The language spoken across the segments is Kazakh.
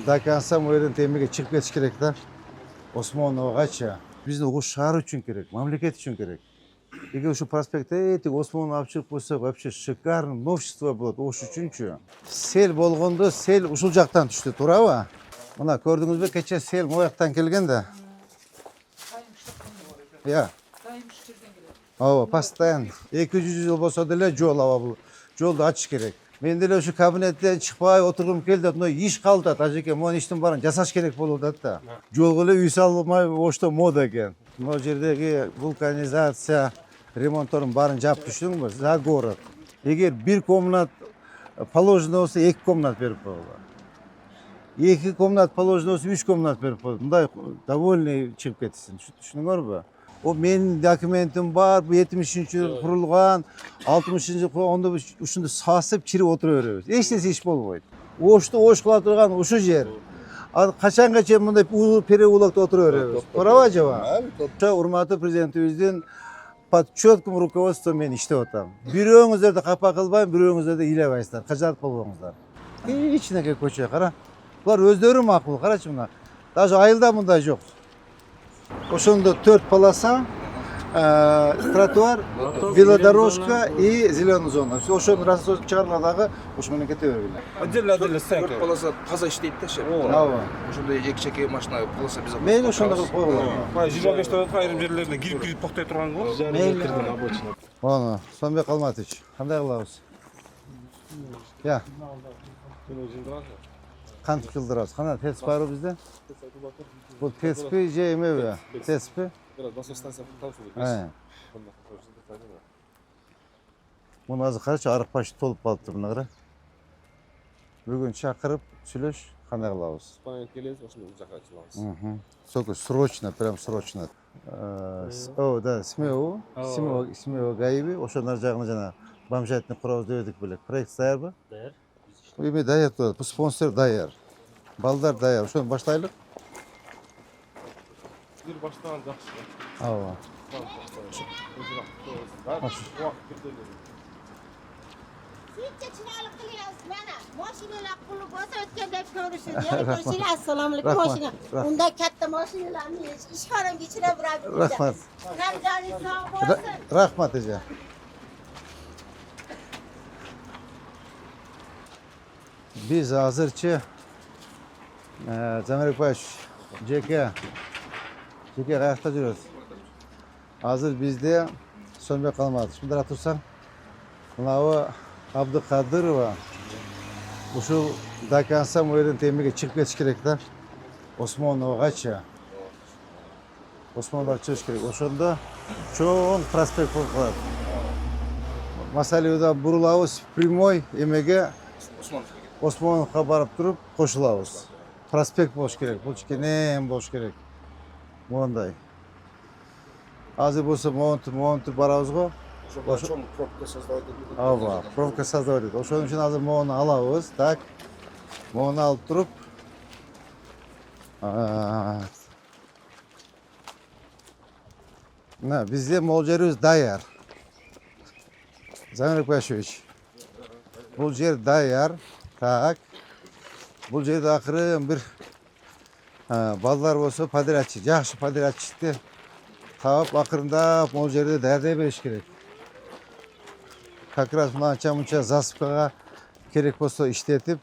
Dakansam o yerden temizge çıkıp geçiş gerek de. Osmanoğlu'gacha. Bizni o şehir için gerek, memleket için gerek. Eğer şu prospekte etik Osmanlı apçılık bolsa, вообще шикарный новшество болады. Oş üçüncü. Sel bolğonda sel ушул жактан түштү, туурабы? Мына көрдүңүзбү, кече сел могу жактан келген да. Я. Ооба, постоянно. 200 жыл болсо деле жол аба бул. Жолду ачыш керек. Мен деле ушу кабинеттен чыкпай отургум келди, мына иш калды атат. Ажеке, могу иштин баарын жасаш керек болуп атат да. Жолго эле үй салмай, ошто мода экен. Могу жердеги вулканизация ремонтторун баарын жаап түштүңбү? За город. Эгер бир комнат положено болсо 2 комнат берип коелу. 2 комнат положено болсо 3 комнат берип коелу. Мындай довольный чыгып кетсин. Түшүндүңөрбү? O menин документим бар, bu 70-жылы курулган, 60-жылы онда ушунду сасып чирип отура беребиз. Эч нерсе иш болбойт. Ошто ош кыла турган ушу жер. Качанга чейин мындай переулокто отура беребиз. Туурабы жаба? Урматтуу президентибиздин под четким руководством мен иштеп атам. Бирөөңүздөрдү капа кылбайм, бирөөңүздөрдү ыйлабайсыздар, кажат болбоңуздар. Ичинеге көчө кара. Булар өздөрү макул, карачы мына. Даже айылда мындай жок. Ошондо 4 полоса, тротуар, велодорожка и зеленая зона. Все ошону расчет чыгарган дагы ошо менен кете бергиле. Отдельно стройка. 4 полоса таза иштейт да ше. Ооба. Ошондой эки-чеки машина полоса без. Мейли ошондой кылып койгула. 25 деп айрым жерлерине кирип токтой турган го. Мейли. Аны, Сонбек Алматович, кандай кылабыз? Я. Кантип жылдырабыз? Кана тесп барбы бизде? Бул теспи же эмеби? Теспи? Муну азыр карачы, арыкпашы толуп калыптыр мына кара. Бүгүн чакырып сүйлөш, кандай кылабыз? Понятно, келебиз, ошондо жака чыгабыз. Только срочно, прям срочно. Да, Смео Гаиби, ошонун жагына жана бомжатный курабыз деп эдик белек. Проект даярбы? Даяр. Эми даяр турат, бул спонсор даяр. Балдар даяр, ошону баштайлык. Бир баштаган жакшы. Ооба. Sizce çıralık kılıyoruz bana. Maşineler kulu bosa ötkende görüşürüz. Yani görüşürüz. Assalamualaikum maşine. Bunda katta maşinelerni işharam geçire bırakıyoruz. Rahmat. Ramazanı sağ olsun. Rahmat eje. Biz hazırçı Zamerek Baş, Jeke kayakta жүрөбүз. Hazır bizde Сонбек Алматович. Мындай атурсаң, мынабы Абдыкадырова ушул Дакансам жерден темеге чыгып кетиш керек да. Осмоновгача. Осмоновго чыгыш керек. Ошондо чоң проспект болуп калат. Масалиудан бурулабыз прямой эмеге Осмоновго барып туруп кошулабыз. Проспект болуш керек, бул кенен болуш керек. Мондай. Азыр болсо монтур барабыз го. Ошондо пробка создавать этет. Ооба, пробка создавать этет. Ошон үчүн азыр мону алабыз, так. Мону алып туруп мына бизде могул жерибиз даяр. Замир Башевич. Бул жер даяр. Так. Бул жерде акырын бир балдар болсо подрядчик, жакшы подрядчикти таап акырындап могул жерде даярдай бериш керек. Как раз мынча засыпкага керек болсо иштетип,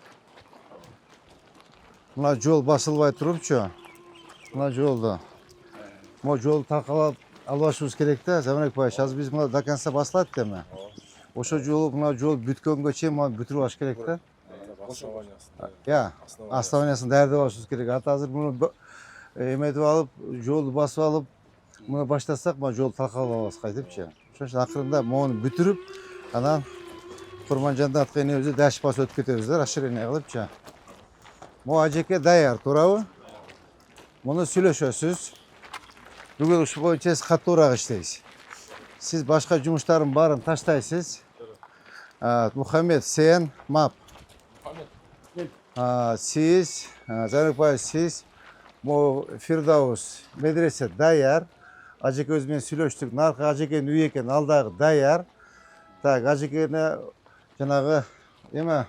мына жол басылбай турупчу, мына жолду. Могу жолду такалап албашыбыз керек да, Замирбек Баевич. Азыр биз мына до конца басылат деме. Ошо жолу мына жол бүткөнгө чейин мына бүтүрүп алыш керек да. Я, основаниясын даярдап алышыбыз керек. Азыр муну эметип алып, жолду басып алып, муну баштасак, мына жолду такалап алабыз кайтыпчы. Ошон үчүн акырында мону бүтүрүп, анан Курманжандатка энебизди даш басып өтүп кетебиз да, расширение кылыпчы. Могу ажеке даяр, туурабы? Муну сүйлөшөсүз. Бүгүн ушул боюнча катуураак иштейсиз. Сиз башка жумуштардын баарын таштайсыз. Мухаммед, сен, МАП. Сиз, Замирбек Баевич, сиз, Фирдаус, медресе даяр. Ажеке өзү менен сүйлөштүк. Наркы ажекенин үйү экен, алдагы даяр. Так, ажекени жанагы эме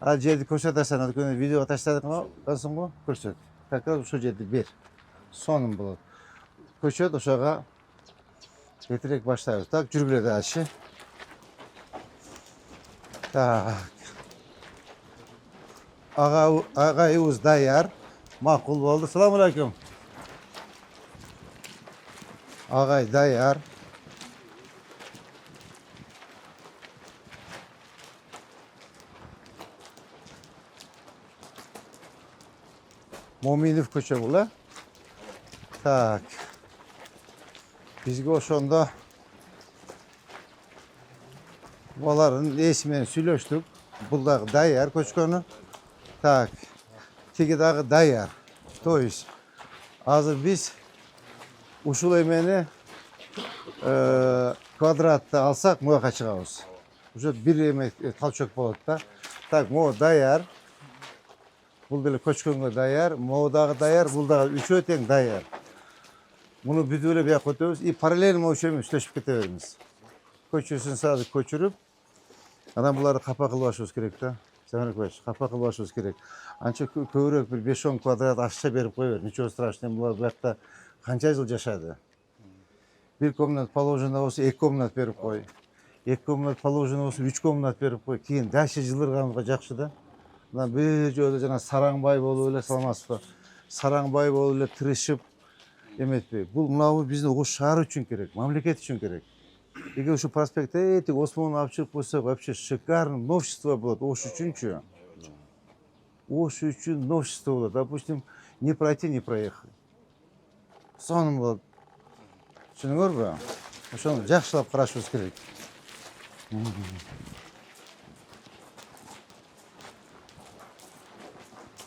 Al жерди көрсөтөсүң, ал күнү видеого таштадыңсың го, көрсөт. Как раз ошол жерди бер. Сонун болот. Көчөт ошого кетирек баштайбыз. Так, жүргүлө дальше. Так. Агайыбыз даяр. Макул болду. Саламу алейкум. Агай даяр. Моминов көчө бул, а? Так. Бизге ошондо булардын эси менен сүйлөштүк. Бул дагы даяр көчкөнү. Так. Тиги дагы даяр. То есть азыр биз ушул эмени квадратты алсак, муяка чыгабыз. Уже бир эме талчок болот да. Так, могу даяр. Бул деле көчкөнгө даяр, могу дагы даяр, бул дагы үчөө тең даяр. Муну бүтүп эле бияка өтөбүз и параллельно ошо эми сүйлөшүп кете беребиз. Көчөсүн сразу көчүрүп, анан буларды капа кылып алышыбыз керек да. Жаманбек, капа кылып алышыбыз керек. Анча көбүрөөк бир 5-10 квадрат акча берип кое бер. Ничего страшного, булар буякта канча жыл жашады. Бир комнат положено болсо 2 комнат берип кой. 2 комнат положено болсо 3 комнат берип кой. Кийин дальше жылдырганга жакшы да. Мына бир жолдо жана сараңбай болуп эле, саламатсызбы? Сараңбай болуп эле тырышып эметпей. Бул мынабу биздин ош шаар үчүн керек, мамлекет үчүн керек. Эгер ушу проспектте этип Осмонду алып чыгып койсок, вообще шикарный новшество болот ош үчүнчү. Ош үчүн новшество болот. Допустим, не пройти, не проехать. Сонун болот. Түшүнүңөрбү? Ошону жакшылап карашыбыз керек.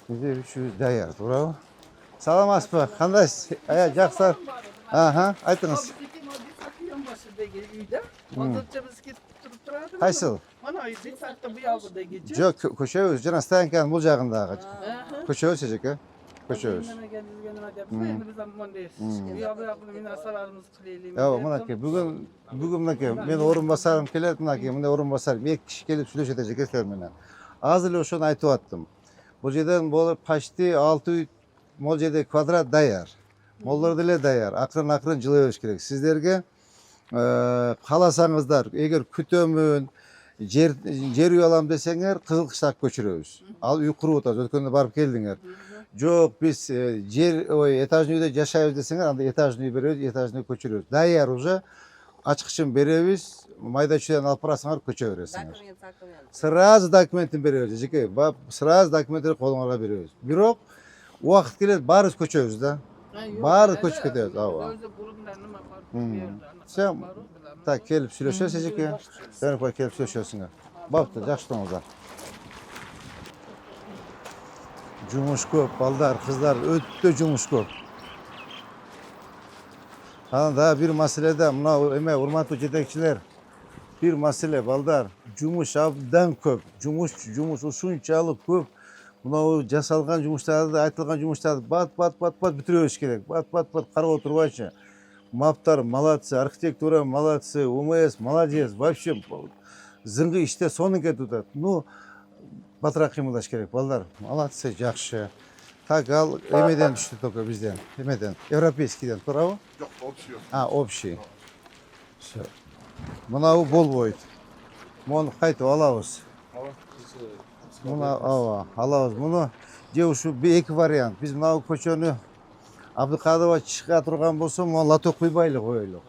Бизде үшүбүз даяр, туурабы? Саламатсызбы? Кандайсыз? Жакшы. Аха, айтыңыз. Кайсыл? Mana bir saatte bu yavruda gece. Жок, көчөбүз жана стоянканын бул жагындагы. Көчөбүз эжеке. Көчөбүз. Мынакей, бүгүн мынакей, мен орун басарым келет, мынакей, мындай орун басарым, 2 киши келип сүйлөшөт эжеке силер менен. Азыр эле ошону айтып аттым. Бул жерден болуп почти 6 үй, могул жерде квадрат даяр. Молдор деле даяр. Акырын жылыбыз керек. Сиздерге кааласаңыздар, эгер күтөмүн, жер үй алам десеңер, Кызыл Кыштак көчүрөбүз. Ал үй куруп атабыз, өткөндө барып келдиңер. Жок, биз жер, этажный үйдө жашайбыз десеңер, анда этажный үй беребиз, этажный көчүрөбүз. Даяр уже ачкычын беребиз, майда чүйдөн алып барасыңар, көчө бересиңер. Сразу документин беребиз, эжеке. Сразу документти колуңарга беребиз. Бирок убакыт келет, баарыбыз көчөбүз да. Баары көчүп кетебиз, ооба. Sen tak kelip сүйлөшөбүз эжеке. Sen koy kelip сүйлөшөсүңөр. Бапты, жакшытыңыздар. Жумуш көп, балдар, кыздар өтө жумуш көп. Анан да бир маселеде мына эме урматтуу жетекчилер, бир маселе балдар, жумуш абдан көп. Жумуш ушунчалык көп. Мына жасалган жумуштарды, айтылган жумуштарды бат бүтүрөбүз керек. Бат карап отурбайчы. Маптар молодцы, архитектура молодцы, УМС молодец. Вообще зыңгы иште сонун кетип атат. Ну, батыраак кыймылдаш керек, балдар. Молодцы, жакшы. Так, ал эмеден түштү только бизден. Эмеден, европейскийден, туурабы? Жок, общий. Общий. Всё. Мынабу болбойт. Муну кайтып алабыз. Муну алабыз. Муну же ушу 2 вариант. Биз мынабу көчөнү Абдыкадырова чыга турган болсо, мына лоток куйбайлы коелу.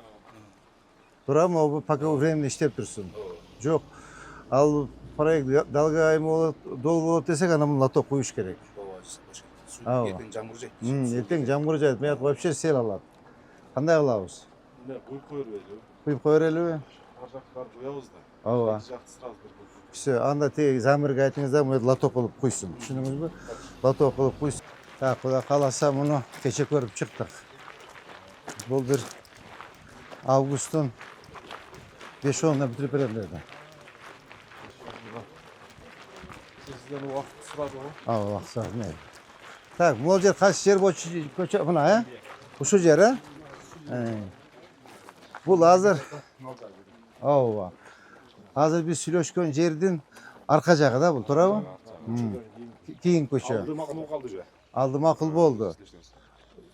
Туурабы, могу пока временно иштеп турсун. Жок, ал проект долго болот десек, ана муну лоток куюш керек. Эртең жамгыр жайт. Эртең жамгыр жайт, мен вообще сел алат. Кандай кылабыз? Куюп кое берели. Куюп кое берелиби? Ар жактан куябыз да. Ооба. Жакты сразу бир. Все, анда теги замырга айтыңыздар, мына лоток кылып куйсун. Түшүндүңүзбү? Лоток кылып куйсун. Так, кудай кааласа муну кече көрүп чыктык. Бул бир августтун 5-10-уна бүтүрүп берем деди. Сизден убакыт сурады го. Убакыт сурады, мейли. Так, могул жер кайсы жер болчу көчө мына, Ушу жер, Бул азыр ооба. Азыр биз сүйлөшкөн жердин арка жагы да бул, туурабы? Keyin ko'cha. Aldı makul kaldı ya. Aldı ma'qul bo'ldi.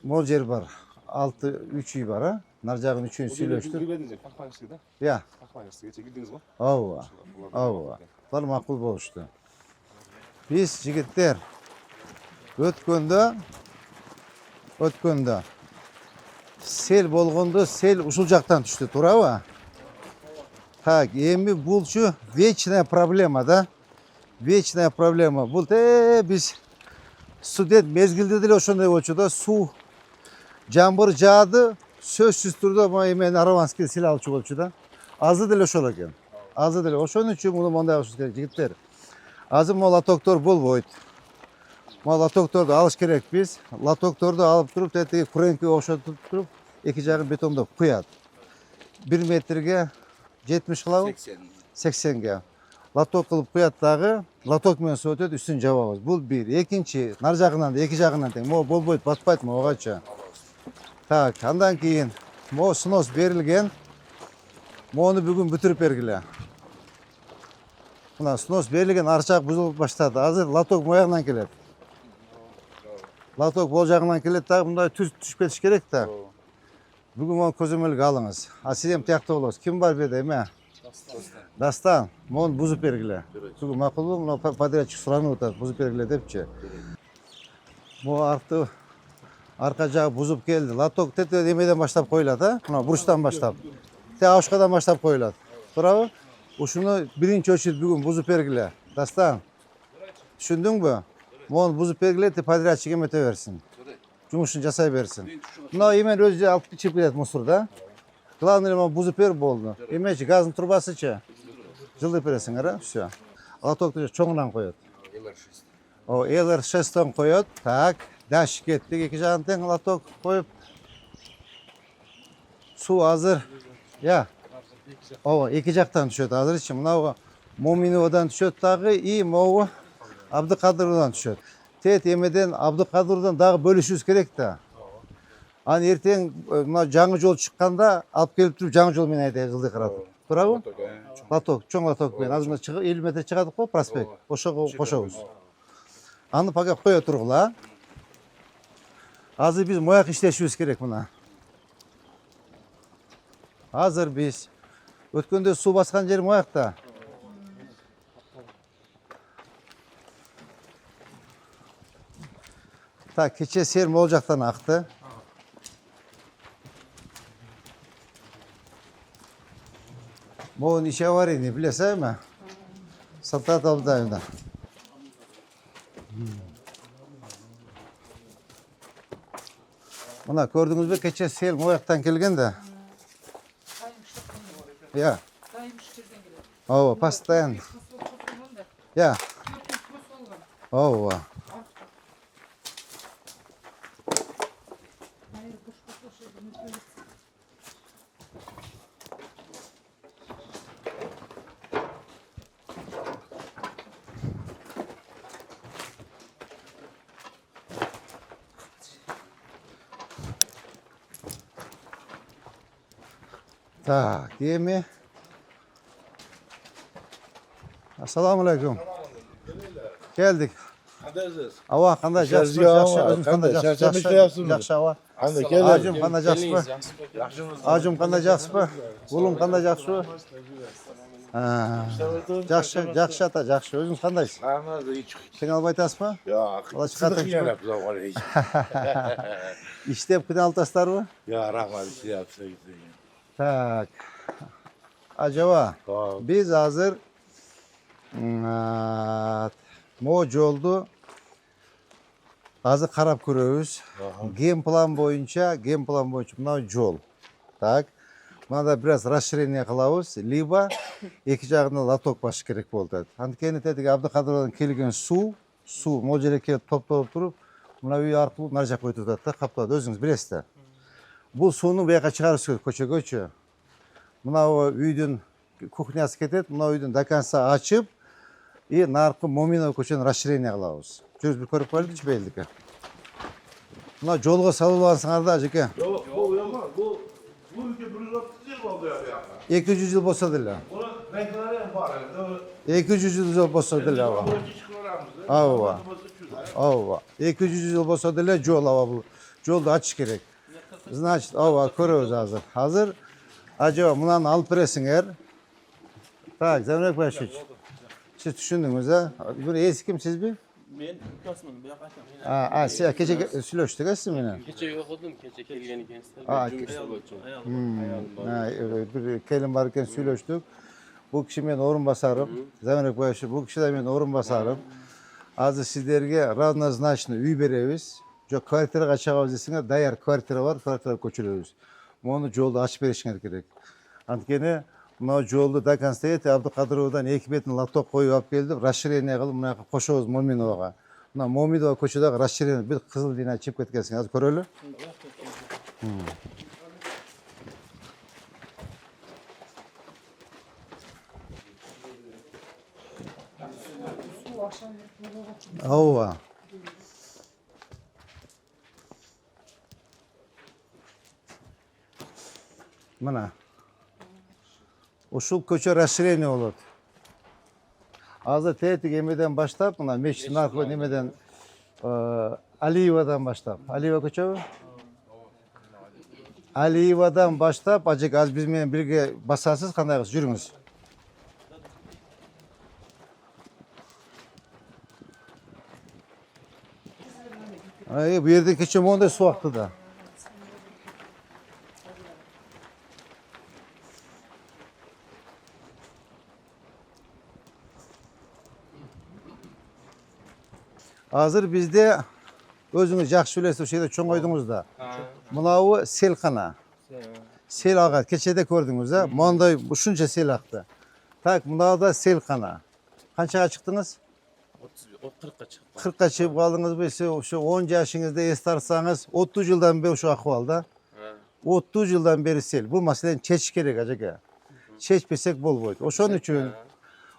Mo'l yer bor. 3 uy bor, ha? Narjag'ın 3'ünü söylüştük. Pakpayası'da. Ya. Pakpayası. Geçe girdiniz mi? Ava. Ava. Bular ma'qul bo'lishdi. Biz yigitlar o'tganda sel bo'lganda sel ushul jaqdan tushdi, to'g'rimi? Tak, endi bu shu вечная проблема-da. Вечная проблема. Bu biz student mezgilde de o'shanday bo'ldi-da, suv Jambir jağdı, sözsüz turda men Aravanski silah alçı bolçuda. Azı dile şol ekan. Azı dile. Oşon üçün bunu monday alış kerak jigitler. Azı mo latoktor bolboyt. Mo latoktordu alış kerek biz. Latoktordu alıp turup tetiği kurenki oşotup turup iki jagын betondop koyat. 1 metrege 70 kılavuz. 80 ga. Latok kılıp koyat dağı. Latok men su ötөт, üstün jababız. Bul bir. Ekinci, nar jagынан da iki jagынан teң. Mo bolboyt, batpayt mı ogaça. Tak, andan keyin mo snos berilgen. Mo'nu bugün бүтүрүп бергиле. Мына snos berilgen arçak buzulup başladı. Hazır latok moyagынан келет. Latok bol jagынан келет да, мындай түшүп кетиш керек да. Bugün onu көзөмөлгө алыңыз. А сиз эми тиякта болосуз. Ким бар бу жерде эме? Дастан, мону бузуп бергиле. Бүгүн макулбу, мына подрядчик суранып атат, бузуп бергиле депчи. Mo arты arka jagı buzуп keldi. Latok tete emeden başlap koyulат, ha? Mına burçtan başlap. Te aşkadan başlap koyulат. To'g'rimi? Uşunu birinci ölçüt bugün buzуп bергilе. Dastan. Düşündüңbü? Moну buzуп bергilе, te подрядчик emete versin. Жумушун жасай берсин. Мына эмен өзү алып чыгып кетет мусорда. Главное ему бузуп берип болду. Эмечи газдын трубасычы. Жылдып бересиңер, а? Всё. Лотокту чоңунан коёт. О, LR6тон коёт. Так, даш кеттик, эки жагын тең лоток коюп. Суу азыр. Я. Ооба, эки жактан түшөт азырчы. Мына Моминовадан түшөт дагы, и могу Абдыкадыровдан түшөт. Тет эмеден Абдыкадыровдан дагы бөлүшүбүз керек да. Аны эртең мына жаңы жол чыкканда алып келип туруп жаңы жол менен айтайын жылдый каратып. Туурабы? Лоток, чоң лоток менен азыр 50 метр чыгадык го проспект. Ошого кошобуз. Аны пага кое тургула. Азыр биз мояк иштешибиз керек мына. Азыр биз өткөндө суу баскан жер моякта. Так, кече сел могул жактан акты. Могун иши аварийный, билесизби? Салтанат Абдулдаевна. Мына көрдүңүзбү, кече сел мояктан келген да. Я. Ооба, постоянно. Я. Ооба. Так, эми. Assalomu alaykum. Keldik. Qandaysınız? Ava qanday yaxshi? Yaxshi. Qanday yaxshi? Yaxshi ava. Qanday keldi? Ajum qanday yaxshimi? Ajum qanday yaxshimi? Bulum qanday yaxshi? Yaxshi, yaxshi ata, yaxshi. O'zingiz qandaysiz? Qanday hiç. Qiynalib aytasizmi? Yo'q. Ular chiqatib Qiynalib zo'g'ar hiç. Ishlab qiynaltasizlarmi? Ya rahmat yapsa. Tak. Acaba biz hazır mo joldu hazır qarab ko'ramiz. Game plan boyunca mına jol. Так. Mına biraz расширение qilamiz. Либо iki jagына лоток başı керек bo'ldi. Antkeni tetik Abdukadır'dan kelген suv mo жерге kelip топтолуп туруп, mına uy arqылуу нар жакка өтүп атат да, каптады. Өзүңүз билесиз. Бул сууну буяка чыгарыш керек көчөгөчү. Мына үйдүн кухнясы кетет, мына үйдүн до конца ачып, и наркы Моминов көчөнү расширение кылабыз. Жүрүп bir көрүп коелучу белдикке. Мына жолго салып алсаңар да, жеке. Yok, bu ülke 130 yıl oldu ya. 200 yıl bolsa деле. Bunu renkleri var. 200 yıl bolsa деле. Bu hiç kuramızdı. Ava. Ava. 200 yıl olsa dele yol ava bu. Yolda açış gerek. Значит, ava koruyoruz hazır. Hazır. Acaba bundan alıp veresinler. Tak, Zemrek Başıç. Siz düşündünüz ha? Bunu eski siz bir? Men ukasman, bu yoqqa Ha, siz kecha süleştik siz meni. Kecha yo'q edim, kecha kelgan ekansizlar. Ha, Jumishda bo'ldim. bir kelin varken süleştik. Bu kişi men o'rinbosarım. Zemrek Başıç, bu kişi de men o'rinbosarım. Hazır sizlerge равнозначно uy beremiz. Jo kvartira kaçağız desingler, dayar kvartira var, kvartira koçuluyoruz. Onu yolda açıp verişiniz gerek. Antkeni mına yolda da konstayet Abdukadirov'dan 2 metin laptop koyup alıp geldim. Расширение kılıp mına koşuyoruz Mominova'ga. Mına Mominova koçudağı расширение bir kızıl dina çip ketkensin. Az körölü. Ova. Mana. Uşul köçe расширение olur. Azı teğetik emeden başlayıp buna meşrin arka nemeden Aliyeva'dan başlayıp. Aliyeva köçe mi? Aliyeva'dan başlayıp acık az bizimle birge basarsız kandayız yürünüz. Ay, bu yerde keçem onda su aktı da. Hazır bizde özünüz yaxşı bilesiz, o şeyde çoğun koydunuz da. Mınavu selkana. Sel ağa, keçede gördünüz ha. Monday şunca sel aktı. Tak, mınavu da selkana. Kaçağa çıktınız? 40'a chiqib. 40'a çıkıp kaldınız bu şu 10 yaşınızda estarsanız 30 yıldan beri şu ahvalda. 30 yıldan beri sel. Bu meselenin çeşit gerek acaba. Çeşpesek bol boyut.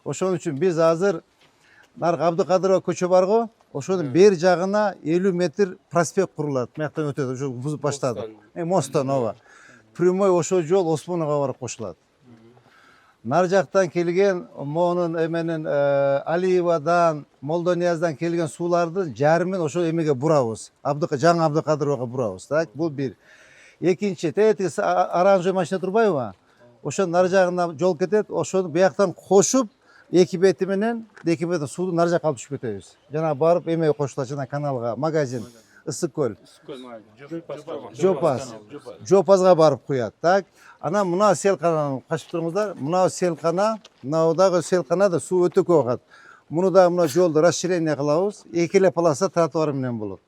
Oşun için biz hazır Nark Abdukadırova köçü var go. Oşonun bir jagına 50 metr prospekt kurulат. Meyaktan ötedi. Oşo buzуп başladı. Mostan ova. Primoy oşo jol Osmanoga barıp koşulat. Nar jaktan kelgen Mo'nun emenin Aliyeva'dan, Moldoniyaz'dan kelgen sulardı jarmin oşo emege burabız. Жаңы Abdukadirovaga burabız. Tak, bu bir. Ekinci, teğetisi aranjö maşina turbayba. Oşo nar jagına jol ketet, oşo buyaktan koşup ekibeti sudu nar jakka alıp düşüp ketebиz. Jana barıp emege koşulat jana kanalga, magazin, Issıkköl. Jopazga barıp koyat. Tak. Ana mına selkananı kaçıp durumuzlar. Mına selkana, mınadagı selkana da su öte koyat. Bunu da mına jolda расширение kılabız. Ekile palasa trotuar menen bolot.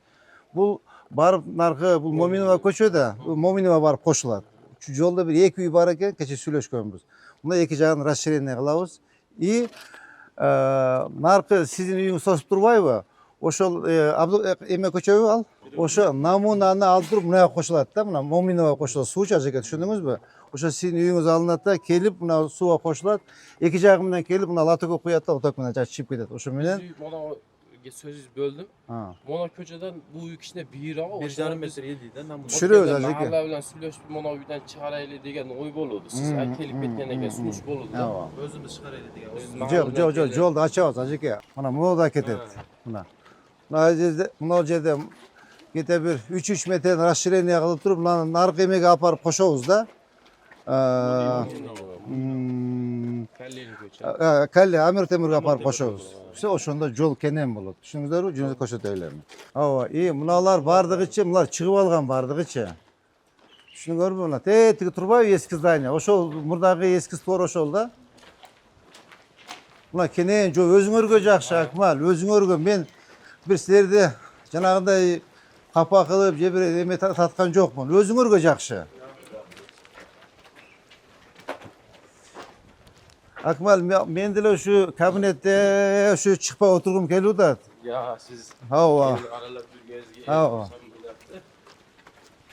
Bu barıp narkı bu Mominova köçöde, Mominova barıp koşulat. Şu jolda bir iki uy bar eken, keçe süйлөшкөнбүз. Bunda iki jagын расширение kılabız. Narkı sizin uyuңuz sosуп турбайбы? Oşol eme köçöbü al. Oşo namunаны alıp durup mına koşulat da, mına Mominova koşulat. Su çacak, düşündünüz mü? Oşo sizin uyuңuz alınat da kelip mına suğa koşulat. İki jagından kelip mına latoko koyat da otak mına çiçip ketet. Oşo menen Mana sözünüz böldüm. Mana köçeden bu uy kişine bir ağa. 1,5 metr yediydi. Düşürüyoruz azıcık. Mahalla bilen süйлөшүп mana uydan çıkaraylı degen oy boludu. Siz kelip ketken eken sunuş boludu. O'zimiz chiqaraylik degan. Жоқ, жолды açabız azıcık ya. Mına da ketet. Mına жерде kete bir 3 metre расширение kılıp durup mına narkı emege aparıp koşabız da. Kellerin köçe. Kalle Amir Temurga aparıp koşabız. İşte oşonda jol kenen bolot. Düşünüңүздөр, жөнүндө көрсөтөйлөрмү? Ооба, мыналар бардыгычы, мыналар чыгып алган бардыгычы. Түшүнүңөрбү мына? Тиги турбайбы эски здание? Ошол мурдагы эски створ ошол да. Мына кенен жо өзүңөргө жакшы Акмал, өзүңөргө мен бир силерди жанагындай капа кылып, же бир эме таткан жокмун. Өзүңөргө жакшы. Akmal, men деле şu kabinette şu çıkpa oturgum kelip da. Ya siz Hava. aralap yürgeniz. Hava.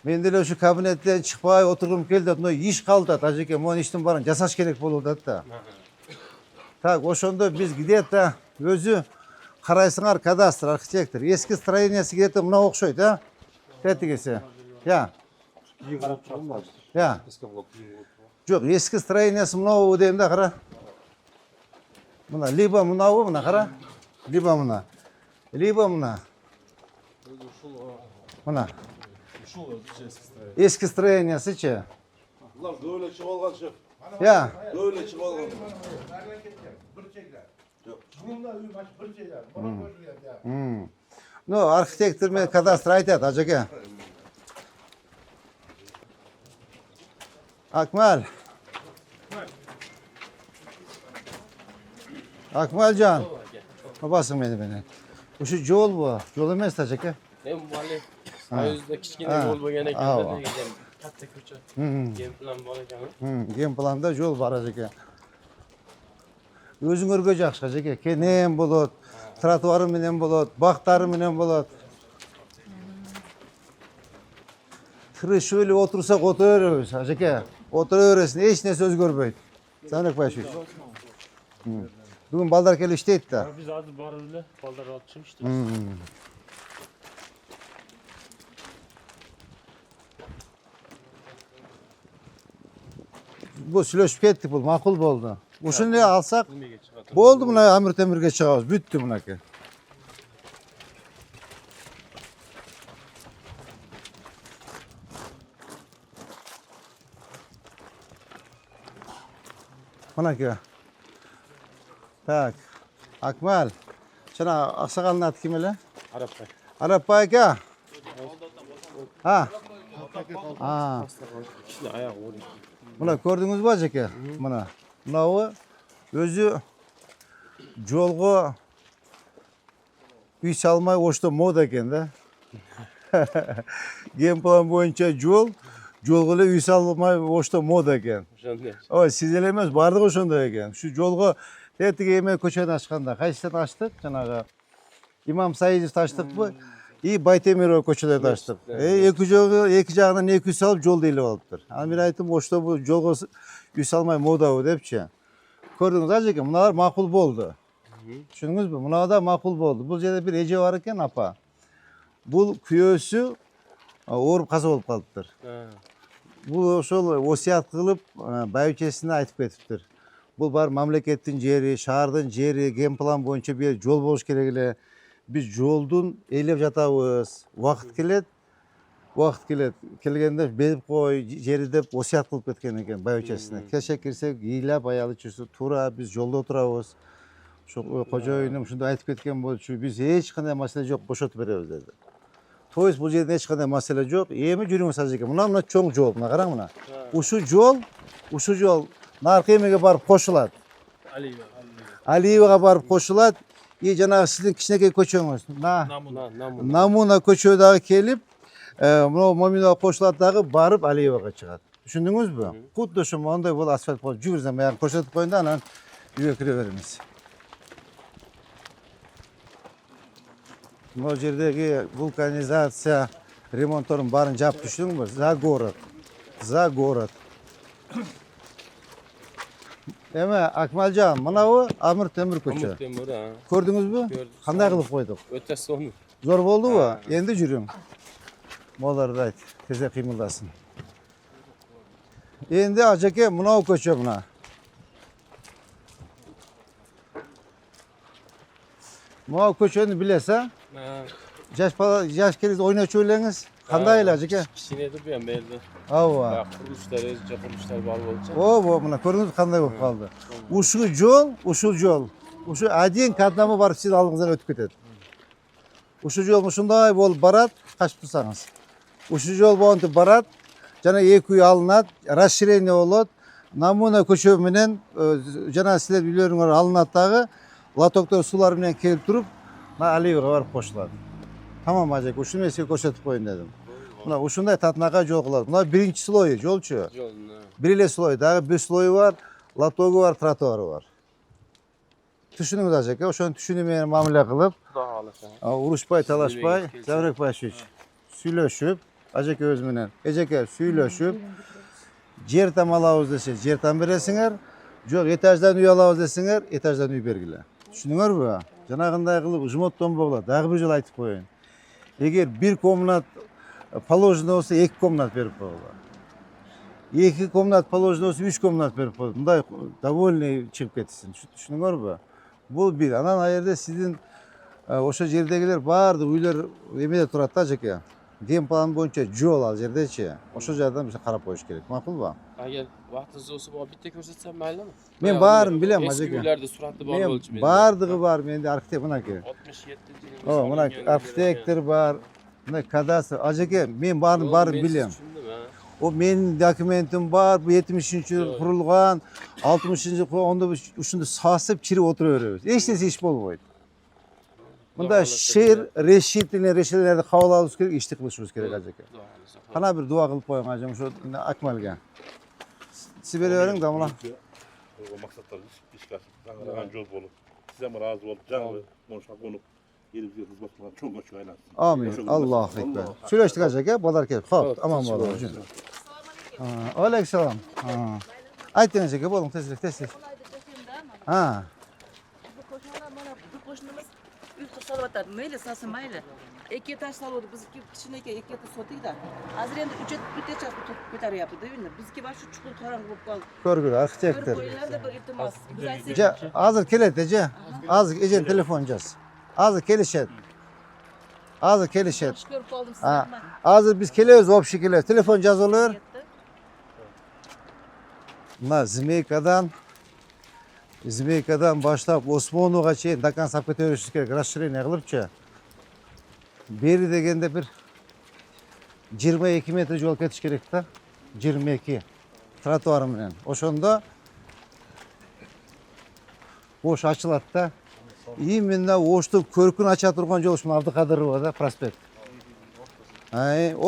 Men деле şu kabinetten çıkpay oturgum keldi da. Iş kaldı da. Ajike, mon iştim barın jasaş gerek boldu da. Tak, oşonda biz gidet da özü карайсыңар кадастр, архитектор. Eski строениеси gidet mına okşoydu ha. Tetikesi. Ya. Ya. Yok, eski строениеси mına deyim de kara. Mına liba mına o mına kara. Liba mına. Либо мына. Мына. Eski строениесі-чи? Ulan böyle çıvalgan şef. Ya. Böyle çıvalgan. Ну, архитектор мен кадастр айтады, ажеке. Akmal. Akmalcan. Babasın beni. Bu şu yol bu. Yol emas ajeke. Men bu hali soyuzda kichkina yo'l bo'lgan ekan degan katta ko'cha. Game plan bor ekan. Game planda yol var ajeke. Өзің өргө жакшы ажеке. Кенен болот, тротуары менен болот, бактары менен болот. Тырышып эле отурсак отура беребиз ажеке. Отура бересиң, эч нерсе өзгөрбөйт. Санек Байшевич. Бүгүн балдар келип иштейт да. Biz azı barız bile balдар alıp çıkmıştık. Bu сүйлөшүп кеттик, бул макул болду. Ушуну алсак болду, мына Амир Темирге чыгабыз, бүттү мынакей. Мынакей. Так. Акмал. Жана аксагалдын аты ким эле? Arapay. Арапбай ака. Ha. Kishini oyog'i o'rin. Mına gördünüzbü ajeke? Mına. Mınabı özü jolgo uy salmay oşto moda eкен да. Game plan boyunca jolgo эле uy salmay oşto moda eкен. O'shanday. Ой, siz эле эмес, бардыгы ошондой экен. Şu жолго тетиги эме көчөнү ачканда, кайсысын ачтык? Жанагы Имам Саидовду ачтыкпы? И Байтемиров көчөлөрдү ачтык. Эки жагынан 200 салып жол дейлеп алыптыр. Аны мен айттым, ошто бул жолго үй салмай модабы депчи. Көрдүңүз ажеке, мыналар макул болду. Түшүндүңүзбү? Мына да макул болду. Бул жерде бир эже бар экен, апа. Бул күйөөсү ооруп каза болуп калыптыр. Бул ошол осуят кылып, байбичесине айтып кетиптир. Бул бар мамлекеттин жери, шаардын жери, ген план боюнча бир жол болуш керек эле. Biz жолдун эйлеп жатабыз. Убакыт келет. Келгенде берип кой, жери деп осуят кылып кеткен экен байбичесине. Кеше кирсек, ыйлап аялы чүрсү туура биз жолдо отурабыз. Ошо кожоюнум ушундай айтып кеткен болчу, биз эч кандай маселе жок, бошотуп беребиз деди. То есть бул жерде эч кандай маселе жок. Эми жүрүңүз ажеке. Мына чоң жол, мына караң мына. Ушу жол наркы эмеге барып кошулат. Алиевага барып кошулат. И жанагы сиздин кичинекей көчөңүз, Намуна көчө дагы келип, мына Моминова кошулат дагы барып Алиевага чыгат. Түшүндүңүзбү? Кудду ошо моундай бул асфальт болуп жүрсөм, аян көрсөтүп коеюн да, анан үйгө кире беребиз. Могу жердеги вулканизация ремонтторун баарын жаап түшүндүңбү? За город. Эме Акмалжан, мынабы Амир Темир көчө. Көрдүңүзбү? Кандай кылып койдук? Өтө сонун. Зор болдубу? Энди жүрүң. Моларды айт, тезек кыймылдасын. Энди ажеке мынау көчө мына. Мынау көчөнү билесиз, а? Жаш келип ойночу элеңиз. Кандай эле ажеке? Кичинеди бу эми эле. Ооба. Курулуштар, өзүнчө курулуштар бар болчу. Ооба, мына көрдүңүз кандай болуп калды. Ушул жол. Ушу один к одному барып сиз алдыңыздан өтүп кетет. Ушул жол ушундай болуп барат, качып турсаңыз. Ушул жол монтип барат, жана эки үй алынат, расширение болот. Намуна көчө менен жана силер үйлөрүңөр алынат дагы, лотоктор суулар менен келип туруп, Алиевага барып кошулат. Tamam ajek, ушуну мен сизге көрсөтүп коеюн дедим. Мына ушундай татынакай жол кылат. Мына биринчи слой жолчу. Бир эле слой, дагы бир слою бар, лотогу бар, тротуары бар. Түшүнүңүз ажеке, ошонун түшүнүү менен мамиле кылып, урушпай, талашпай, Заврек Байшевич сүйлөшүп, ажеке өзү менен, эжеке сүйлөшүп, жер там алабыз десе, жер там бересиңер, жок этаждан үй алабыз десеңер, этаждан үй бергиле. Түшүнүңөрбү? Жанагындай кылып жмоттон болот. Дагы бир жолу айтып коеюн. Эгер бир комнат положено болсо, 2 комнат берип койгула. 2 комнат положено болсо, 3 комнат берип койгула. Мындай довольный чыгып кетсин. Түшүнүңөрбү? Бул бир. Анан ал жерде сиздин O'sha yerdagilar bardi uylar emede turadi ajaka. Dem plan bo'yicha jol al yerdachi. O'sha joydan biz qarab qo'yish kerak. Ma'qulmi? Agar vaqtingiz bo'lsa bu bitta ko'rsatsam maylimi? Men barini bilaman Eski ajaka. uylarda surati bor Men bo'lchi. bardig'i bor menda arxitekt bunaki. 67-yil. O, mana arxitektor bor. Buna kadastr. Ajaka men barini bilaman. O mening dokumentim bor. Bu 70-yil qurilgan, 60-yil onda shunda sosib chirib o'tiraveramiz. Hech narsa ish bo'lmaydi. Bunda she'r, reshitlarni qabul olishimiz kerak, ishni qilishimiz kerak ajaka. Qana bir duo qilib qo'ying ajam shu Akmalga. Siz beravering damla. O maksatlar işgal. Tanıran yol bulup. Size mi razı olup canlı konuşmak konup gelip bize hizmet kılan çok hoş aylansın. Amin. Allohu ekber. Söyleştik ajaka, bolar kelib. Xo'p, aman bo'ling. Aleykümselam. Ayting ajaka, bo'ling tezlik. Ha. Bu qo'shnilar mana bu qo'shnimiz uy solyapti. Mayli, sasi mayli. 2 etaj solyapti. Bizniki kichkina ekan, 2 etaj sotdik-da. Hozir endi 3 etaj ko'taryapti-da uyni. Bizga mana shu chuqur qorong'i bo'lib qoldi. Ko'rgil, Bir arxitektor. qo'yinglarda bir iltimos. Biz aytsak, Ja, hozir keladi, ja. Hozir ejen telefon jas. Hozir kelishadi. Hozir kelishadi. yaxshi ko'rib qoldim Ha. sizlarni. Hozir biz kelamiz, общий kelamiz. Telefon yozaver. Mana Zmeykadan boshlab Osmonovgacha dokan sapga ko'tarishimiz kerak. Расширение qilibchi. Beri deganda bir 22 metr yo'l ketish kerak-da. 22 trotuar bilan. O'shanda bo'sh ochiladi-da. Именно o'shni ko'rkini acha turgan yo'l shu Abduqadirovda prospekt.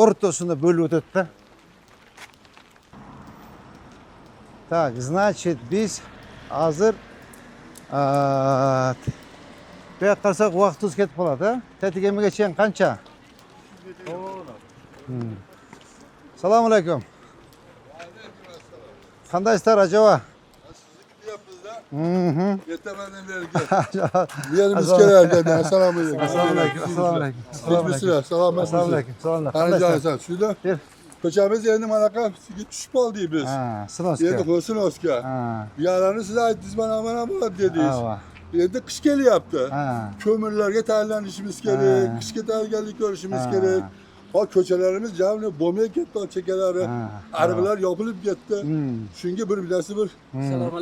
O'rtasida bo'lib o'tadi-da. Так, значит, biz hozir bu yoqqa qarasak vaqtimiz ketib qoladi. Tetigamigacha qancha? Assalomu alaykum. Qandaysizlar acaba? Yetemeden vergi. Yerimiz kererken. Assalamu alaikum. Assalomu alaykum. Assalomu alaykum. Gitmişsiniz. Selamet Assalomu olsun. alaykum. Assalomu Hani alaykum. canısan şurada. Bir. Köçemiz yerini manaka düşüp oldu biz. Ha, Yerini Sinoska. koysun Oska. Ha. Yalanı size ait dizman amana bana dediyiz. Ha. Yerde kış geli yaptı. Ha. Kömürlerge terlenişimiz Ha. gerek. Kışke tergellik görüşümüz Ha. gerek. O köçelerimiz camını bomya gitti o çekeleri. Ha. Arabalar yapılıp gitti. Çünkü bir bilesi bir.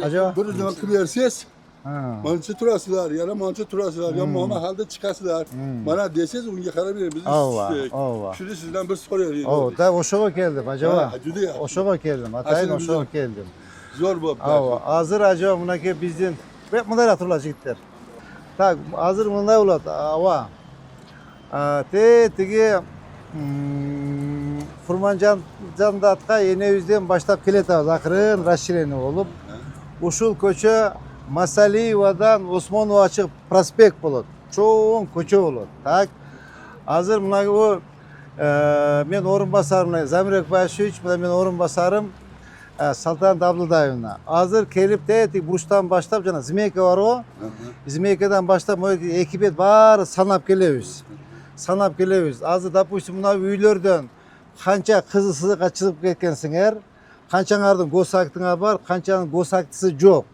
Acaba? Bir zaman kıversiz. Ha. Mançı turasılar, ya mançı turasılar, ya muhammed halde çıkasılar. Bana deseniz unga karabir biz Ava, istek. ava. Şunu sizden bir soruyor. O da oşoğa geldim acaba. Ha, juda yaxshi. Oşoğa geldim. Atayin Aslında oşoğa güzel. geldim. Zor bu. Ava. Hazır acaba bunaki bizden bunday hatırlayacak gittiler. Tak, hazır bunday ulat. Ava. Tegi Furmanjandatka yeni yüzden başlap keletimiz. Akırın расширение olup. Ушул көчө Масалиевадан Осмонова чыгып проспект болот. Чоң көчө болот. Так. Азыр мына bu мен орынбасарым Замирбек Башевич, мен орынбасарым Салтанат Абдылдаевна. Азыр келип тети бурчтан баштап жана Змейка бар го. Змейкадан баштап экипет баары санап келебиз. Азыр допустим мына үйлөрдөн канча кызысызга чыгып кеткенсиңер, канчаңардын госактыңар бар, канчанын госактысы жок.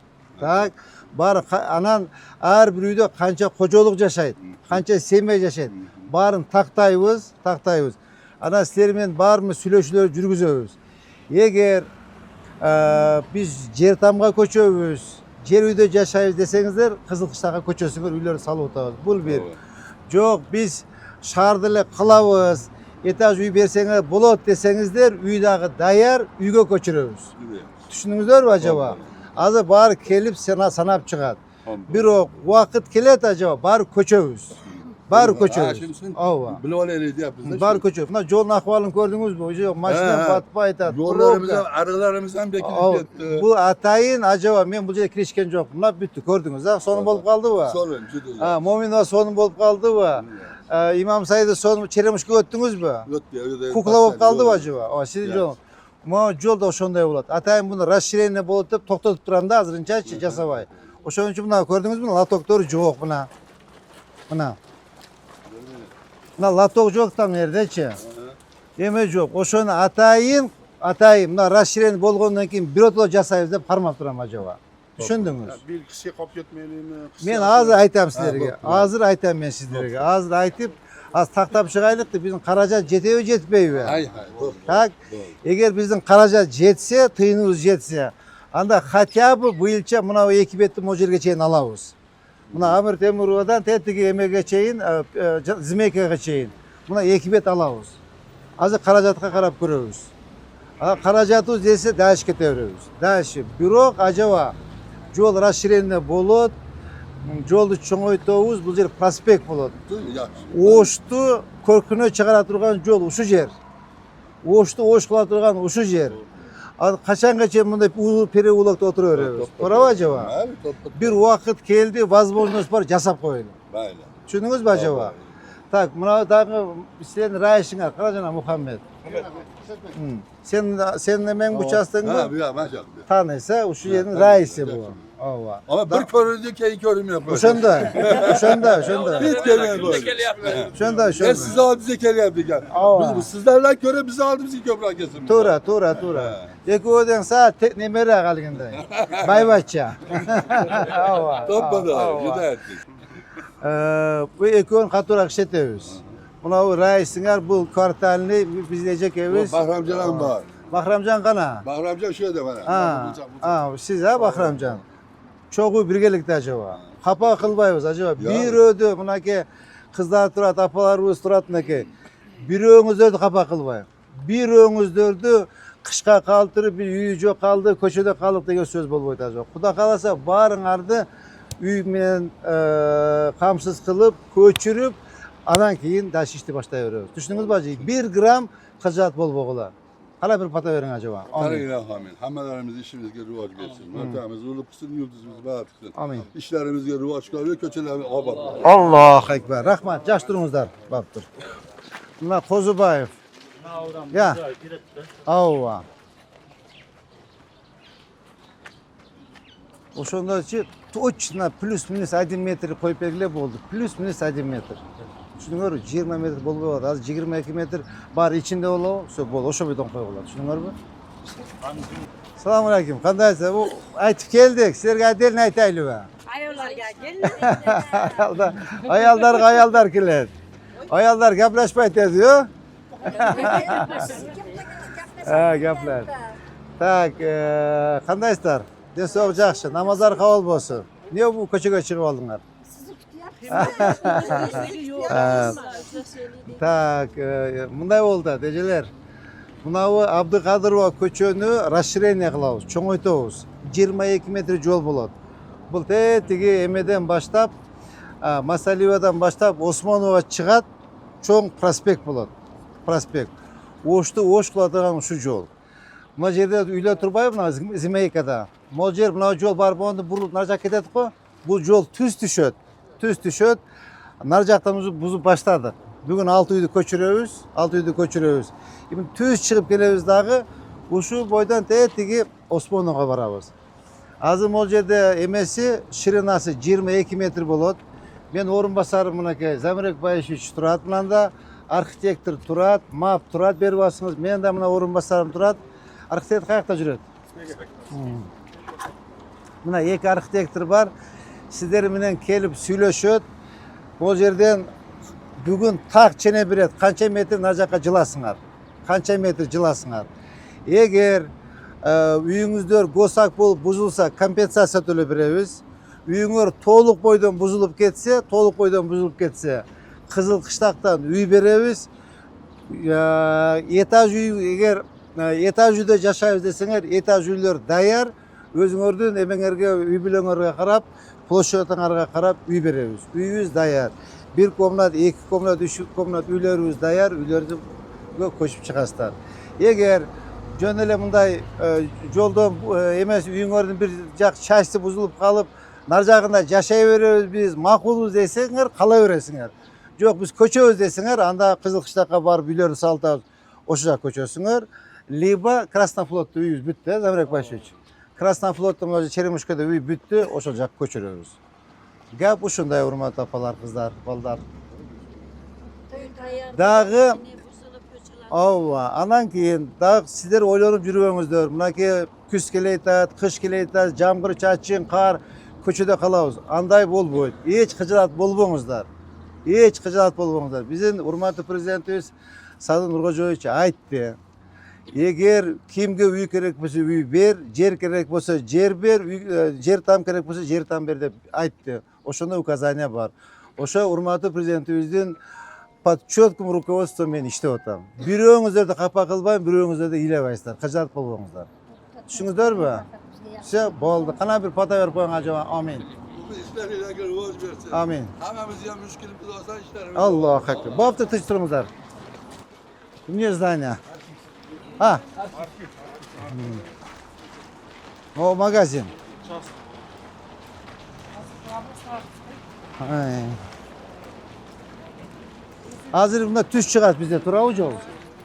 Так, бар анан ар бир үйдө канча кожолук жашайт, канча семья жашайт. Баарын тактайбыз. Анан силер менен баарыбыз сүйлөшүүлөр жүргүзөбүз. Эгер биз жер тамга көчөбүз, жер үйдө жашайбыз десеңиздер, Кызыл Кыштакка көчөсүңөр, үйлөр салып атабыз. Бул бир. Жок, биз шаарды эле кылабыз. Этаж үй берсеңер болот десеңиздер, үй дагы даяр, үйгө көчүрөбүз. Түшүндүңүздөрбү acaba? Азыр баары келип санап чыгат. Бирок убакыт келет acaba, баары көчөбүз. Ооба. Bilip olaydı ya bizde. Баары көчөбүз. Мына жолдун акыбалын көрдүңүзбү? Уже машина батпай атат. Yollarımızdan, arılarımızdan bekilip gitti. Бул атайын acaba мен бул жерге киришкен жокмун. Мына бүттү, көрдүңүз а? Сонун болуп калдыбы? Sorun, juda. Моминова сонун болуп калдыбы? İmam Said'i son Çeremiş'e öttünüz mü? Kukla болып kaldı mı acaba? Sizin yol. Ama yol da oşonday болады. Atayım bunu расширение болып деп to'xtatib turam da azırınca jasabay. Oşoning uchun buna ko'rdingizmi? Latoktori yo'q buna. Buna latok yo'q tam yerdechi. Demek yo'q. Oşoni atayın buna расширение bo'lgandan keyin bir o'tlo jasaymiz deb qarmab turam acaba. Düşündünüz? Bir kişi kop ketmeyeliğini. Men hazır aytam sizlerge. Hazır aytam men sizlerge. Hazır aytıp az taktap çıgaylıkты bizim Karaca жетеби жетпейби? Hay hay. Doğru. Так, эгер биздин Karaca жетсе, тыйыныбыз жетсе, анда хотя бы быйылча мына эки бетти могу жерге чейин алабыз. Мына Амир Темуровадан тетиги эмеге чейин, Зимекеге чейин. Мына эки бет алабыз. Азыр Каражатка карап көрөбүз. Каражатыбыз десе дальше кете беребиз. Дальше. Бирок ажаба жол расширение болот. Жолду чоңойтобуз, бул жер проспект болот. Yaxşı. Ошту көркүнө чыгара турган жол ушу жер. Ошту ош кыла турган ушу жер. Ал качанга чейин мындай переулокто отура беребиз? Туурабы ажаба? Abi top. Бир убакыт келди, возможность бар, жасап коелу. Böyle. Түшүндүңүзбү ажаба? Так, мына дагы сенин раишиңар, Каражана Мухаммед. Sen hemen bu Ha çastığında bir maşallah. tanıysa uшу жердин раиси bu. Ova. Ama bir körüldü ki iki körüm yok. Ошондой. Biz geliyor böyle. Ошондой, Ben ошондой. size aldı bize kere yaptık yani. Ava. Biz sizlerle göre bizi aldı bizi köprü kesin. Туура. Экөөдөн саат немере калгандай. Байбачча. Ова. Topmadı. Yeter ettik. Bu экөөнү катуураак иштетебиz. Мына бул раисиңер бул кварталны биз эжекебиz. Bahramcan var. Бахрамжан кана? Bahramcan şöyle bana. Siz ha Бахрамжан. Чогуу биргеликте ажаба. Капа кылбайбыз ажаба. Бирөөдө мынакей кыздар турат, апаларыбыз турат мынакей. Бирөөңүздөрдү капа кылбайбыз. Бирөөңүздөрдү кышка калтырып, бир үй жок калды, көчөдө калдык деген сөз болбойт ажаба. Кудай кааласа баарыңарды үй менен камсыз кылып, көчүрүп, анан кийин дальше ишти баштай беребиз. Түшүндүңүзбү ажы? 1 грамм кыжаат болбогула. Кана bir pata verin acaba? Amin. Amin. Hammelerimiz işimizge ruvaç versin. Mertemiz ulup kısın, yıldızımız bağırtıksın. Amin. İşlerimizge ruvaç kalıyor, köçelerimiz abat. Allahu Ekber. Rahmat. Jaş durunuzlar. Baktır. Buna Kozubayev. Ya. Ava. Ошондойчу точно плюс-минус 1 метр коюп бергиле болду. Плюс-минус 1 метр. Түшүнүңөрбү? 20 метр болбой калат. Азыр 22 метр бар ичинде болобу? Все болду. Ошо бойдон коюп алат. Түшүнүңөрбү? Салам алейкум. Кандайсыз? Бу айтып келдик. Силерге отдельно айтайлыбы? Ayollarga keldi. Аялдар келет. Аялдар гапылашпайт деді, гапылаш. Так, кандайсыздар? Денсаулык жакшы, намаздар кабыл болсун. Эмне бул көчөгө чыгып алдыңар? Так, мындай болду, дежелер. Мынабы Абдыкадырова көчөнү расширение кылабыз, чоңойтобуз. 22 метр жол болот. Бул тиги эмеден баштап, Масалиевадан баштап Осмонова чыгат, чоң проспект болот. Проспект. Ошту ош кыла турган ушу жол. Мына жерде үйлөр турбайбы, мына Зимейкада. Могу жер мына жол бар болгондо бурулуп нар жака кетет го. Бул жол түз түшөт. Нар жактан бузуп баштадык. Бүгүн 6 үйдү көчүрөбүз. Эми түз чыгып келебиз дагы, ушу бойдон тиги Осмоновго барабыз. Азыр могу жерде эмеси ширинасы 22 метр болот. Мен орун басарым мынакей Замирек Байышевич турат мында, архитектор турат, мап турат берип атсыңыз. Мен да мына орун басарым турат. Архитектор каякта жүрөт? Мына эки архитектор бар. Сиздер менен келип сүйлөшөт. Бул жерден бүгүн так чене берет. Канча метр нар жака жыласыңар? Эгер үйүңүздөр госак болуп бузулса, компенсация төлөп беребиз. Үйүңөр толук бойдон бузулуп кетсе, Кызыл Кыштактан үй беребиз. Этаж үй, эгер этаж үйдө жашайбыз десеңер, этаж үйлөр даяр. Өзүңөрдүн эмеңерге, үй бүлөңөргө карап, площадыңарга карап үй беребиз. Үйүбүз даяр. 1 комнат, 2 комнат, 3 комнат үйлөрүбүз даяр. Үйлөрдү көчүп чыгасыздар. Эгер жөн эле мындай жолдон эмес үйүңөрдүн бир жак чачты бузулуп калып, нар жагында жашай беребиз биз, макулбуз десеңер, кала бересиңер. Жок, биз көчөбүз десеңер, анда Кызыл Кыштакка барып үйлөрдү салып, ошо жака көчөсүңөр. Либо Краснофлотто үйүбүз бүттү, Замирек Байышевич. Краснофлотто мына Черемушкада үй бүттү, ошол жака көчүрөбүз. Гап ушундай, урматтуу апалар, кыздар, балдар. Дагы Ava, anan keyin da sizler oylanıp yürüyorsunuzdur. Mınaki küs keleytat, kış keleytat, jamgır çaçın, kar, köçede kalabız. Anday bolboyt. Hiç hıcırat bolboňuzlar. Hiç hıcırat bolboňuzlar. Bizim urmatly prezidentimiz Sadı Nurgojoyevич aytdy. Eger kimge uy kerek bolsa uy ber, jer kerek bolsa jer ber, jer tam kerek bolsa jer tam ber dep aytdy. Oşonda uказания бар. Oşa urmatly prezidentimizden под четким руководством men иштеп атам. Бирөөңүздөрдү капа кылбайм, бирөөңүздөрдү ыйлабайсыздар, кыжат болбоңуздар. Түшүңүздөрбү? Все, болду. Кана бир пата берип коюң ажаба. Амин. Bu işler ilgili rivaj versin. Amin. Hemimiz ya müşkilimiz olsa işlerimiz. Allahu akbar. Bu hafta tıştırımızlar. Мне здание. А. O magazin. Ay. Hazır bunda tüş çıkart bizde turabı jol.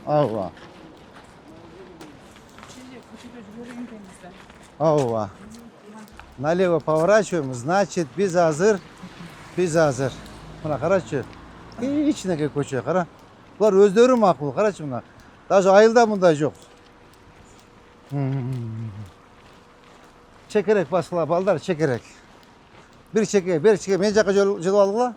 Ava. Ава. Налево поворачиваем, значит, biz hazır. Biz hazır. Buna karaçı. İçine koçuyor kara. Bunlar özleri makbul karaçı bunlar. Daha ayılda bunda yok. Çekerek basıla ballar çekerek. Bir çekerek, bir çekerek. Men jaka jolu algıla.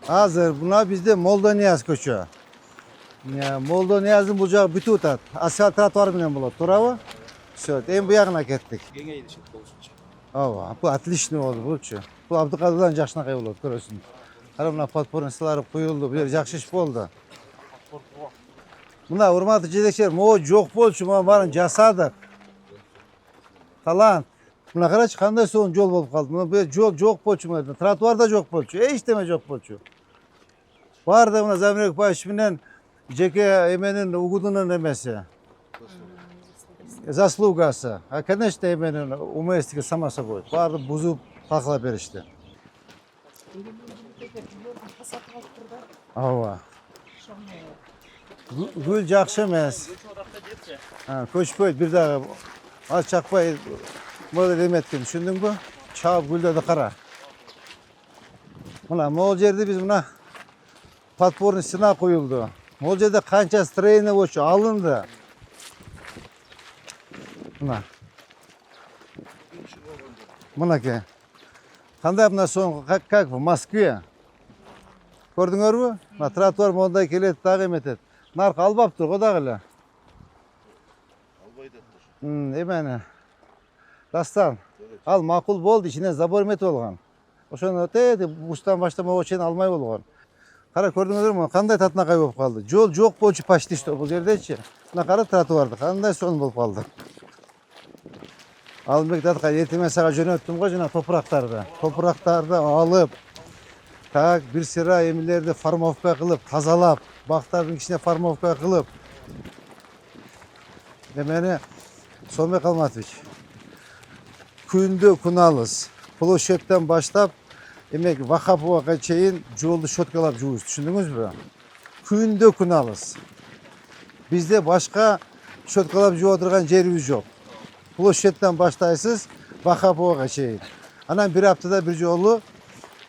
Hazır. Buna bizde Molda Niyaz koçuyor. Ya, Molda Niyaz'ın bucağı bütü utat. Asfalt trotuar bilen болады. Turabı? Все, en bu yağına kettik. Кеңе идишет болушунча. Ава, bu отличный oldu bulçu. Bu Abdukadır'dan жакшынакай болот, көрөсүң. Кара мына подпорностьлары куюлду, бул жакшы иш болду. Мына урматтуу жетекчилер, могу жок болчу, мына баарын жасадык. Талант. Мына карачы кандай сонун жол болуп калды. Мына бул жол жок болчу, мына тротуар да жок болчу, эчтеме жок болчу. Бар да мына Замирбек Баевич менен жеке эменин угудунун эмеси. Заслугасы. А, конечно, эменин уместиги сама собой. Баарды бузуп такылап беришти. Ава. Гүл жакшы эмес. Көчпөйт, бир дагы аз чакпай модель эметкен, түшүндүңбү? Чаап гүлдөрдү кара. Мына могул жерде биз мына подпорный стена коюлду. Могул жерде канча строение болчу, алынды. Мына. Мынаке. Кандай мына соң как в Москве. Көрдүңөрбү? Мына тротуар мондай келет, дагы эметет. Нарк албаптыр го дагы эле. Албайды. Эмени. Дастан. Ал макул болду, ичине забор эметип алган. Ошону буштан баштап могу чейин алмай болгон. Кара көрдүңөрбү, кандай татынакай болуп калды. Жол жок болчу почти что бул жердечи. Мына кара тротуарды, кандай сонун болуп калды. Албек датка эртең сага жөнөттүм го жана топурактарды алып, так бир сыра эмелерди формовка кылып, тазалап, бактардын ичине формовка кылып. Демени Сомбек Алматович, күндө күн алыс, площадьтан баштап, эмек Вахаповага чейин жолду щеткалап жуубуз, түшүндүңүзбү? Күндө күн алыс. Бизде башка щеткалап жууп отурган жерибиз жок. Площадьтан баштайсыз, Вахаповага чейин. Анан бир аптада бир жолу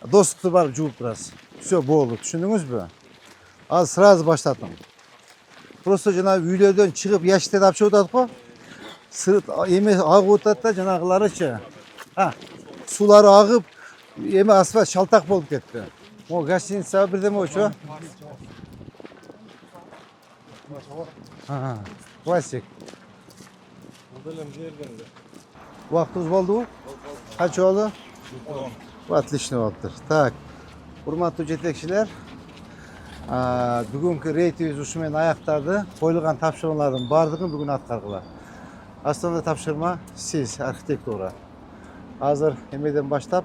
достукту барып жууп турасыз. Все болду, түшүндүңүзбү? Ал сразу баштадым. Просто жана үйлөрдөн чыгып ящикти тапшырып атат го. Сырт эме агып атат да жанагыларычы. Сулары агып, эме асфальт шалтак болуп кетти. Могу гостиница бирдеме болчу. Классик. Вактыбыз болдубу? Канча болду? Отлично болуптур. Так, урматтуу жетекчилер, бүгүнкү рейтибиз ушу менен аякталды. Коюлган тапшырмалардын баардыгын бүгүн аткаргыла. Основной тапшырма сиз, архитектура. Азыр эмеден баштап?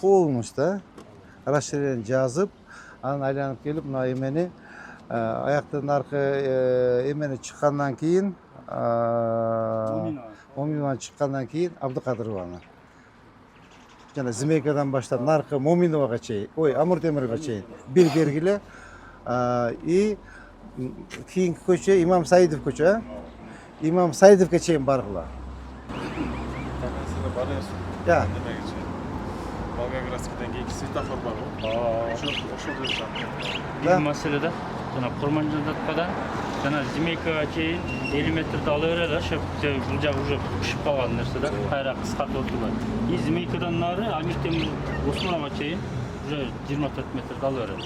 Полностью расширение жазып, анан айланып келип, мына эмени аяктын аркы эмени чыккандан кийин, Моминованы чыккандан кийин Абдыкадырованы. Жана Зимейкадан баштап наркы Моминовага чейин, Амур Темирге чейин бир бергиле. И кийинки көчө Имам Саидов көчө, Имам Саидовго чейин баргыла. Ya. Demek için. Volgogradsk'dan keyin svetofor var o. O'sha bo'lsa. Bir meselede jana Qurmanjo'dan jana Zimeykaga keyin 50 metrda olaveradi, shu bu joq уже pishib qolgan narsada qayra qisqartib o'tgan. Zimeykadan nari Almekdan Osmonovga keyin уже 24 metrda olaveradi.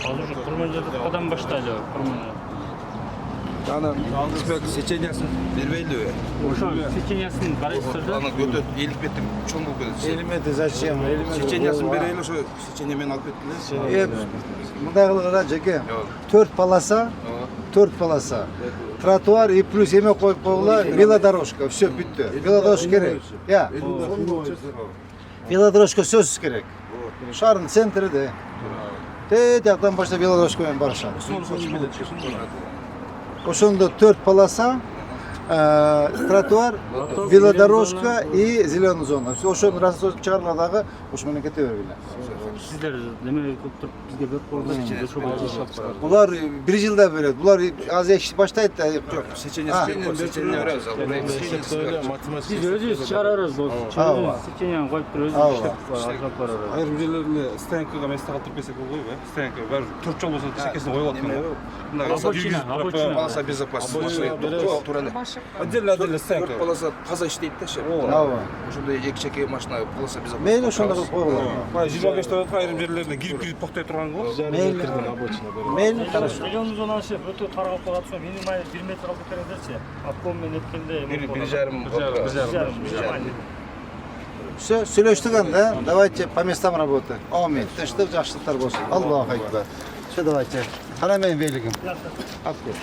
Hozir shu Qurmanjo'dan boshlaydi. Ana seçeneğini vermeydi öyle. O'sha seçeneğini qaraysiz-da. Ana götür 50 metre çoğun bu kadar. 50 metre zачем? 50 metre. Seçeneğini vereyim şu seçeneğini alıp ettiler. Mındaqlar jeke. 4 polasa, 4 polasa. Trotuar и плюс yemek koyup koyular, velodорожка, все bitti. Velodорожка gerek. Ya. Velodорожка söz gerek. Şarın sentri de. Yaktan başta velodорожка bilen barışalım. Ошондо 4 полоса, тротуар, велодорожка и зеленая зона. Ошону рассылка чыгаргандагы ошо менен кете бергиле. Sizler demek ki bizge bir kolda içinde çok acı. Булар 1 жылда берет. Булар азия иш баштайт да. Seçeneğini veririz. Biz özümüz çıkarırız o. Seçeneğini koyup duruyoruz. Aşağı para. Ayrim yerlerinde stankaga mesle kaldırıp besek oluyor be. Stanka var. 4 жол болса çekesini koyup atkan. Обочина. Полоса безопасности. Туралы. Отдельно станка. 4 полоса таза иштейт да ше. Ооба. Ошондой эки чекеги машина полоса безопасности. Мейли ошондо кылып койгула. 25 деп аткан айрым жерлерде кирип токтой турган го. Мейли. Мейли хорошо. Миллионun zona aşıp öte tarafı kolatsa minimal 1 metre alıp derse. Akkommen etkende. Bir жарым. Все, сүйлөштүк анда. Давайте по местам работаем. Амин. Тынчтык, жакшылыктар болсун. Аллаху акбар. Все, давайте. Кара менин бийлигим. Акбар.